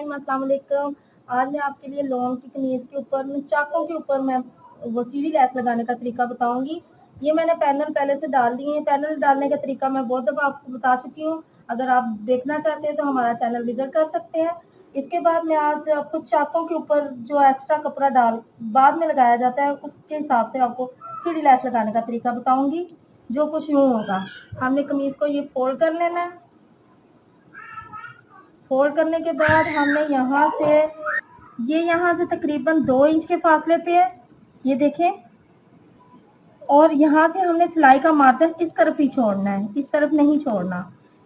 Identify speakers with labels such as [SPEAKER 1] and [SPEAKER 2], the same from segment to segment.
[SPEAKER 1] Time, अस्सलाम वालेकुम। आज मैं आपके लिए लॉन्ग की कमीज के ऊपर चाकों के ऊपर मैं वो सीधी लैस लगाने का तरीका बताऊंगी। ये मैंने पैनल पहले से डाल दिए हैं। पैनल डालने का तरीका मैं बहुत दफा आपको बता चुकी हूँ। अगर आप देखना चाहते हैं तो हमारा चैनल विजिट कर सकते हैं। इसके बाद मैं आज आपको चाकों के ऊपर जो एक्स्ट्रा कपड़ा डाल बाद में लगाया जाता है उसके हिसाब से आपको सीधी लैस लगाने का तरीका बताऊंगी। जो कुछ यूं होगा, हमने कमीज को ये फोल्ड कर लेना है। फोल्ड करने के बाद हमने यहाँ से तकरीबन 2 इंच के फासले पे है, ये देखें। और यहाँ से हमने सिलाई का मार्जिन इस तरफ ही छोड़ना है, इस तरफ नहीं छोड़ना।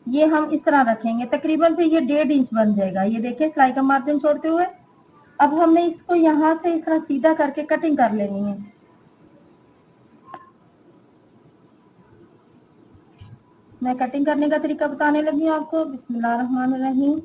[SPEAKER 1] ये हम इस तरह रखेंगे, तकरीबन फिर ये 1.5 इंच बन जाएगा। ये देखें सिलाई का मार्जिन छोड़ते हुए। अब हमने इसको यहाँ से इस तरह सीधा करके कटिंग कर लेनी है। मैं कटिंग करने का तरीका बताने लगी हूँ आपको। बिस्मिल्लाहिर्रहमानिर्रहीम।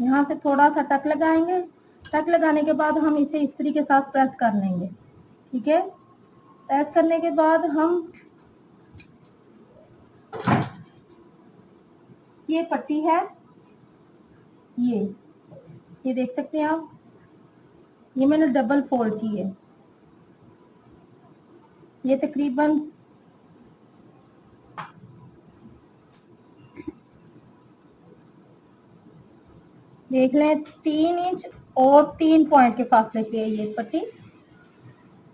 [SPEAKER 1] यहाँ से थोड़ा सा टक लगाएंगे। टक लगाने के बाद हम इसे इस्त्री के साथ प्रेस कर लेंगे, ठीक है। प्रेस करने के बाद हम ये पट्टी है, ये देख सकते हैं आप, ये मैंने डबल फोल्ड की है। ये तकरीबन देख लें 3 इंच और 3 पॉइंट के फासले पे है ये पट्टी।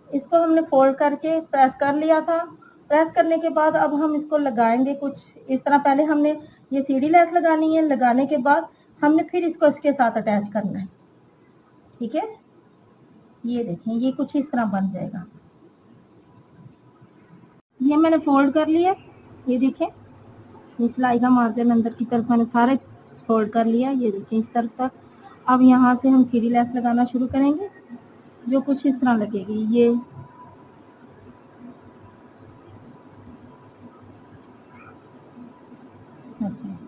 [SPEAKER 1] इसको हमने फोल्ड करके प्रेस कर लिया था। प्रेस करने के बाद अब हम इसको लगाएंगे कुछ इस तरह। पहले हमने ये सीधी लेस लगानी है, लगाने के बाद हमने फिर इसको इसके साथ अटैच करना है, ठीक है। ये देखें, ये कुछ इस तरह बन जाएगा। ये मैंने फोल्ड कर लिया, ये देखें। ये सिलाई का मार्जिन अंदर की तरफ मैंने सारे फोल्ड कर लिया, ये देखें इस तरफ तक। अब यहाँ से हम सीधी लेस लगाना शुरू करेंगे, जो कुछ इस तरह लगेगी। ये ऐसे।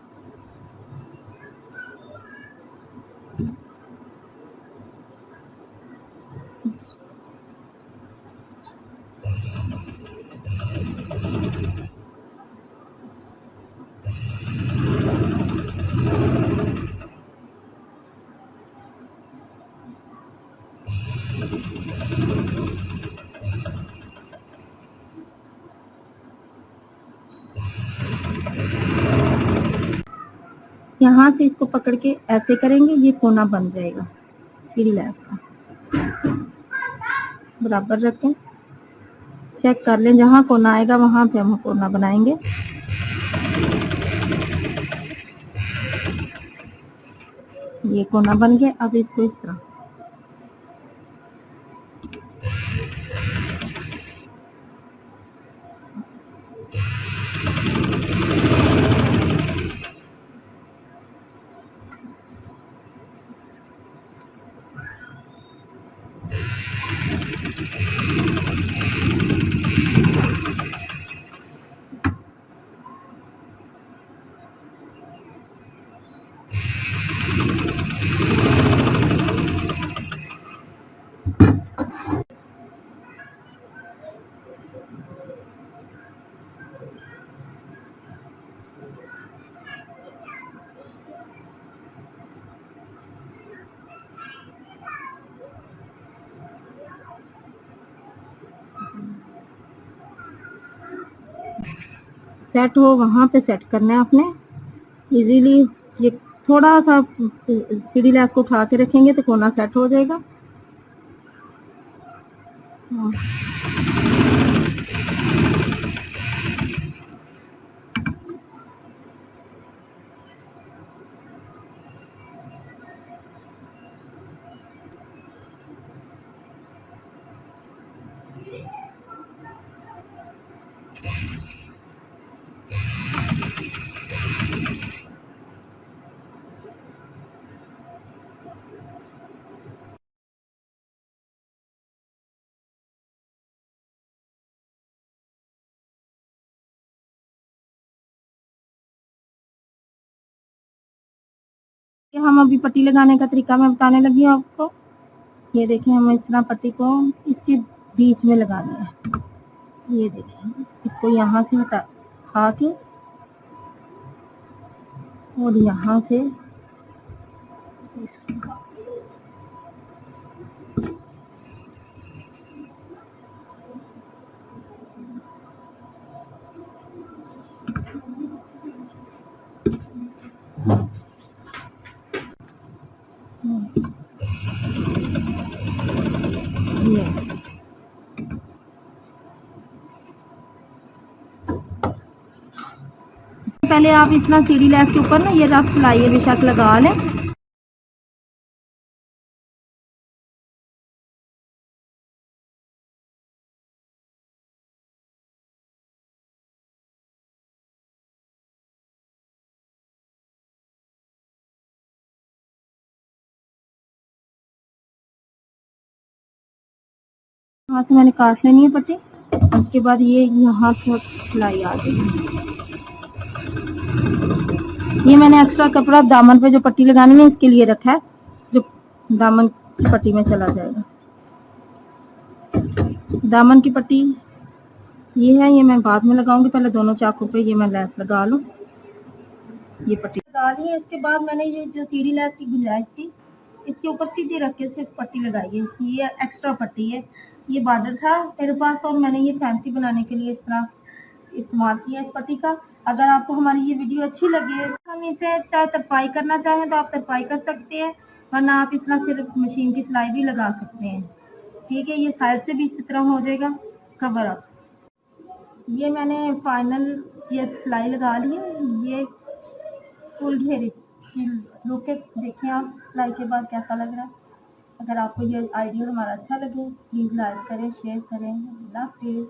[SPEAKER 1] यहाँ से इसको पकड़ के ऐसे करेंगे, ये कोना बन जाएगा सीधी लेस का। बराबर रखें, चेक कर लें, जहाँ कोना आएगा वहां पे हम कोना बनाएंगे। ये कोना बन गया। अब इसको इस तरह सेट हो, वहां पे सेट करना है आपने इजीली। ये थोड़ा सा सीधी लेस को उठा के रखेंगे तो कोना सेट हो जाएगा। कि हम अभी पट्टी लगाने का तरीका मैं बताने लगी हूँ आपको। ये देखें, हम इस तरह पट्टी को इसके बीच में लगानी है। ये देखें, इसको यहाँ से उठा के और यहाँ से इसको ये पहले आप इतना सीढ़ी लैस के ऊपर ना ये रफ सिलाई बेशक लगा लें। यहाँ से मैंने काट लेनी है पट्टी, उसके बाद ये यहाँ तक सिलाई आ जाएगी। ये मैंने एक्स्ट्रा कपड़ा दामन पे जो पट्टी लगानी है इसके लिए रखा है, जो दामन की पट्टी में चला जाएगा। दामन की पट्टी ये है, ये मैं बाद में लगाऊंगी, पहले दोनों चाकू पे ये मैं लैस लगा लूं। ये पट्टी लगा ली है। इसके बाद मैंने ये जो सीढ़ी लैस की गुंजाइश थी इसके ऊपर सीधी रख के सिर्फ पट्टी लगाई है। ये एक्स्ट्रा पट्टी है, ये बॉर्डर था मेरे पास और मैंने ये फैंसी बनाने के लिए इस तरह इस्तेमाल किया इस पट्टी का। अगर आपको हमारी ये वीडियो अच्छी लगे, हम इसे चाहे तरपाई करना चाहें तो आप तरपाई कर सकते हैं, वरना आप इस तरह सिर्फ मशीन की सिलाई भी लगा सकते हैं। ठीक है, ये साइड से भी इसी तरह हो जाएगा कवर अप। ये मैंने फाइनल ये सिलाई लगा ली है। ये फुल घेरे लुक के देखें आप सिलाई के बाद कैसा लग रहा है। अगर आपको ये आइडिया हमारा अच्छा लगे प्लीज़ लाइक करें, शेयर करें। अल्लाह हाफिज़।